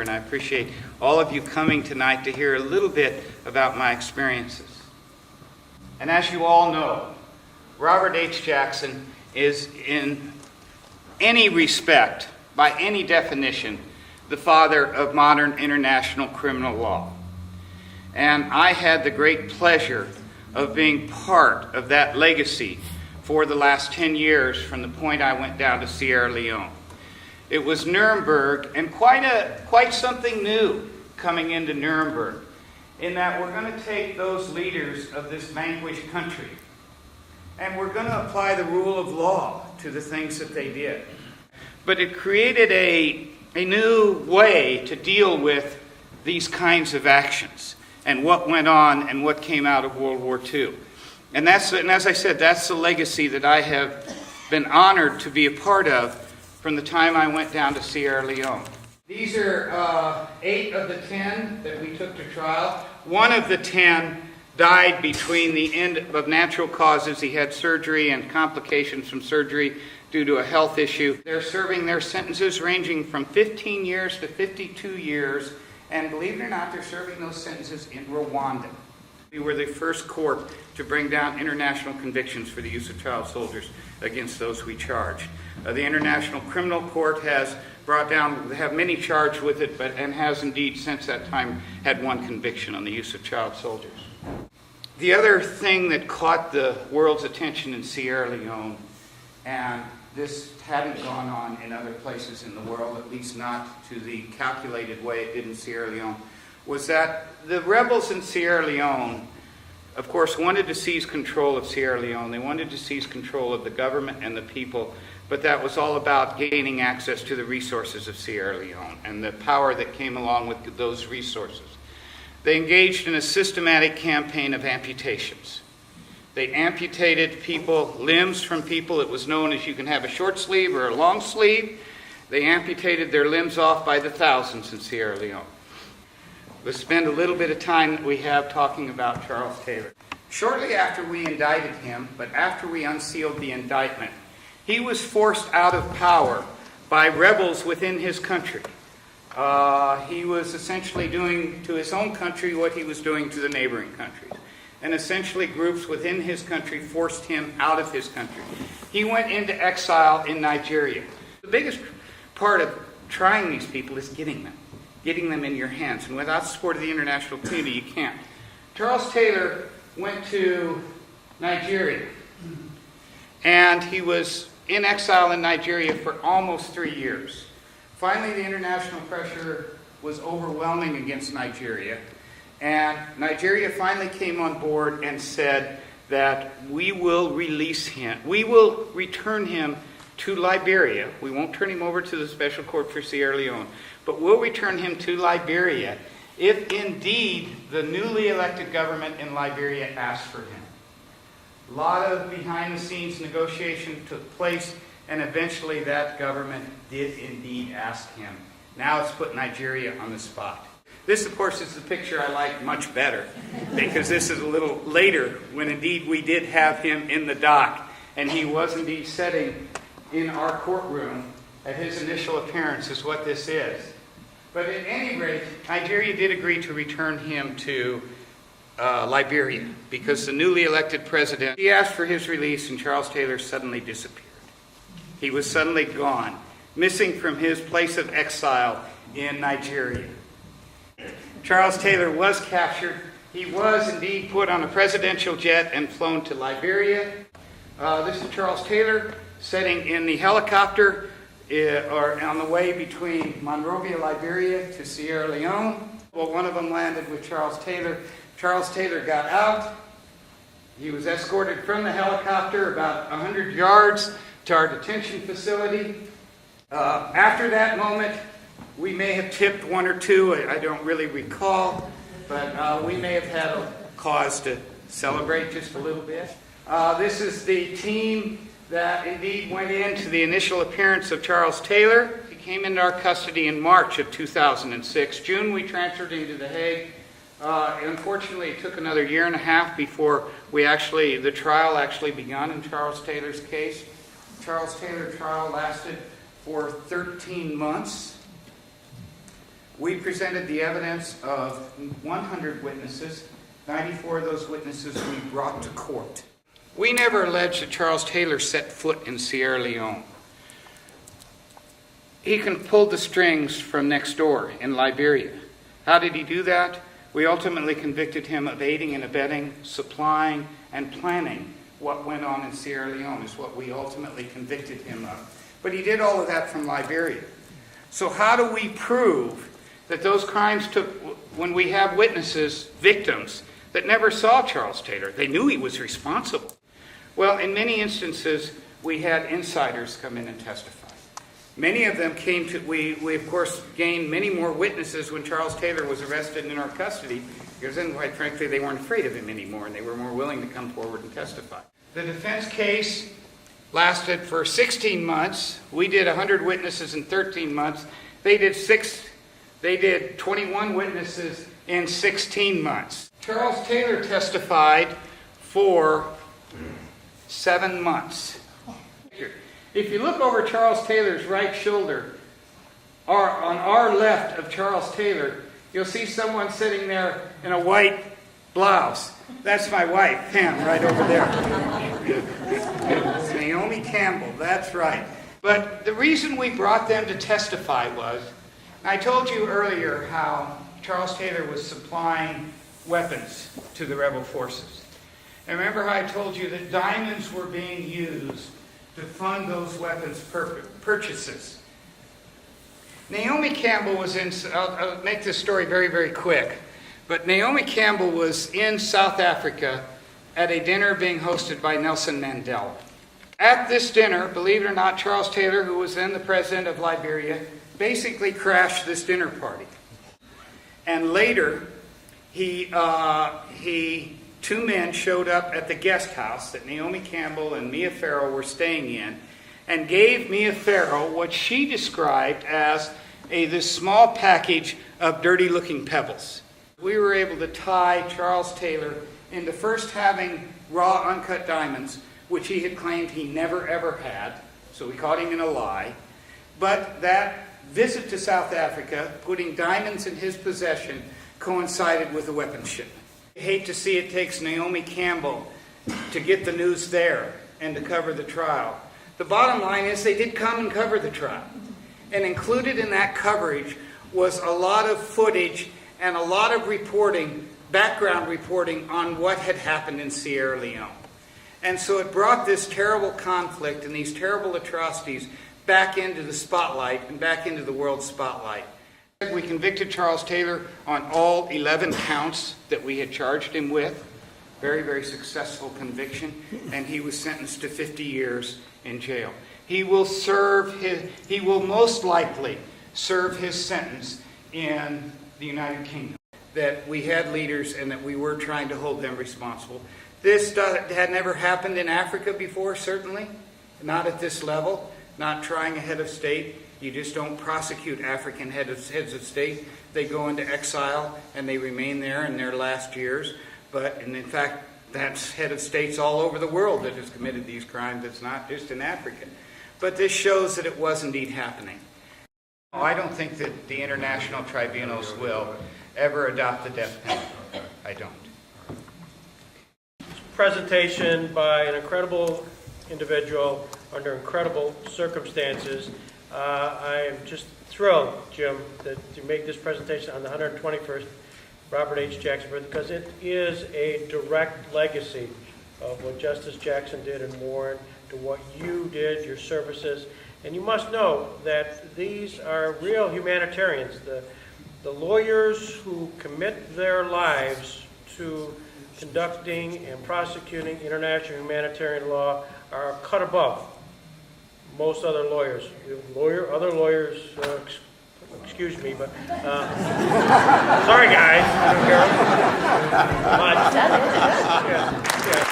And I appreciate all of you coming tonight to hear a little bit about my experiences. And as you all know, Robert H. Jackson is in any respect, by any definition, the father of modern international criminal law. And I had the great pleasure of being part of that legacy for the last 10 years from the point I went down to Sierra Leone. It was Nuremberg, and quite something new coming into Nuremberg, in that we're going to take those leaders of this vanquished country and we're going to apply the rule of law to the things that they did. But it created a new way to deal with these kinds of actions and what went on and what came out of World War II. And as I said, that's the legacy that I have been honored to be a part of from the time I went down to Sierra Leone. These are 8 of the 10 that we took to trial. 1 of the 10 died between the end of natural causes. He had surgery and complications from surgery due to a health issue. They're serving their sentences ranging from 15 years to 52 years. And believe it or not, they're serving those sentences in Rwanda. We were the first court to bring down international convictions for the use of child soldiers against those we charged. The International Criminal Court has have many charged with it, and has indeed since that time had 1 conviction on the use of child soldiers. The other thing that caught the world's attention in Sierra Leone, and this hadn't gone on in other places in the world, at least not to the calculated way it did in Sierra Leone, was that the rebels in Sierra Leone, of course, wanted to seize control of Sierra Leone. They wanted to seize control of the government and the people, but that was all about gaining access to the resources of Sierra Leone and the power that came along with those resources. They engaged in a systematic campaign of amputations. They amputated limbs from people. It was known as you can have a short sleeve or a long sleeve. They amputated their limbs off by the thousands in Sierra Leone. Let's spend a little bit of time that we have talking about Charles Taylor. Shortly after we indicted him, but after we unsealed the indictment, he was forced out of power by rebels within his country. He was essentially doing to his own country what he was doing to the neighboring countries. And essentially groups within his country forced him out of his country. He went into exile in Nigeria. The biggest part of trying these people is getting them in your hands. And without the support of the international community, you can't. Charles Taylor went to Nigeria. And he was in exile in Nigeria for almost 3 years. Finally, the international pressure was overwhelming against Nigeria. And Nigeria finally came on board and said that we will release him. We will return him to Liberia. We won't turn him over to the Special Court for Sierra Leone, but we'll return him to Liberia if indeed the newly elected government in Liberia asks for him. A lot of behind-the-scenes negotiation took place, and eventually that government did indeed ask him. Now it's put Nigeria on the spot. This, of course, is the picture I like much better, because this is a little later when indeed we did have him in the dock, and he was indeed sitting in our courtroom at his initial appearance, is what this is. But at any rate, Nigeria did agree to return him to Liberia, because the newly elected president, he asked for his release, and Charles Taylor suddenly disappeared. He was suddenly gone, missing from his place of exile in Nigeria. Charles Taylor was captured. He was indeed put on a presidential jet and flown to Liberia. This is Charles Taylor sitting in the helicopter or on the way between Monrovia, Liberia to Sierra Leone. Well, one of them landed with Charles Taylor. Charles Taylor got out. He was escorted from the helicopter about 100 yards to our detention facility. After that moment, we may have tipped 1 or 2, I don't really recall, but we may have had a cause to celebrate just a little bit. This is the team that indeed went into the initial appearance of Charles Taylor. He came into our custody in March of 2006. June, we transferred him to The Hague. Unfortunately, it took another 1.5 years before the trial actually began in Charles Taylor's case. Charles Taylor trial lasted for 13 months. We presented the evidence of 100 witnesses. 94 of those witnesses we brought to court. We never alleged that Charles Taylor set foot in Sierra Leone. He pulled the strings from next door in Liberia. How did he do that? We ultimately convicted him of aiding and abetting, supplying, and planning what went on in Sierra Leone is what we ultimately convicted him of. But he did all of that from Liberia. So how do we prove that those crimes took, when we have witnesses, victims, that never saw Charles Taylor? They knew he was responsible. Well, in many instances, we had insiders come in and testify. Many of them came to, we of course gained many more witnesses when Charles Taylor was arrested and in our custody, because then, quite frankly, they weren't afraid of him anymore, and they were more willing to come forward and testify. The defense case lasted for 16 months. We did 100 witnesses in 13 months. They did 21 witnesses in 16 months. Charles Taylor testified for 7 months. If you look over Charles Taylor's right shoulder, or on our left of Charles Taylor, you'll see someone sitting there in a white blouse. That's my wife, Pam, right over there. Naomi Campbell, that's right. But the reason we brought them to testify was, I told you earlier how Charles Taylor was supplying weapons to the rebel forces. And remember how I told you that diamonds were being used to fund those weapons purchases. Naomi Campbell was in, I'll make this story very, very quick, but Naomi Campbell was in South Africa at a dinner being hosted by Nelson Mandela. At this dinner, believe it or not, Charles Taylor, who was then the president of Liberia, basically crashed this dinner party. And later, two men showed up at the guest house that Naomi Campbell and Mia Farrow were staying in and gave Mia Farrow what she described as this small package of dirty-looking pebbles. We were able to tie Charles Taylor into first having raw, uncut diamonds, which he had claimed he never, ever had, so we caught him in a lie. But that visit to South Africa, putting diamonds in his possession, coincided with a weapons shipment. I hate to see it takes Naomi Campbell to get the news there and to cover the trial. The bottom line is they did come and cover the trial. And included in that coverage was a lot of footage and a lot of reporting, background reporting on what had happened in Sierra Leone. And so it brought this terrible conflict and these terrible atrocities back into the spotlight and back into the world spotlight. We convicted Charles Taylor on all 11 counts that we had charged him with. Very, very successful conviction. And he was sentenced to 50 years in jail. He will most likely serve his sentence in the United Kingdom. That we had leaders and that we were trying to hold them responsible. This had never happened in Africa before, certainly. Not at this level. Not trying a head of state. You just don't prosecute African heads of state. They go into exile and they remain there in their last years. And in fact, that's head of states all over the world that has committed these crimes. It's not just in Africa. But this shows that it was indeed happening. I don't think that the international tribunals will ever adopt the death penalty. I don't. Presentation by an incredible individual under incredible circumstances. I am just thrilled, Jim, that you make this presentation on the 121st Robert H. Jackson birthday, because it is a direct legacy of what Justice Jackson did in Warren to what you did, your services. And you must know that these are real humanitarians. The lawyers who commit their lives to conducting and prosecuting international humanitarian law are cut above most other lawyers. Other lawyers, excuse me, but sorry guys, I don't care. But, yeah.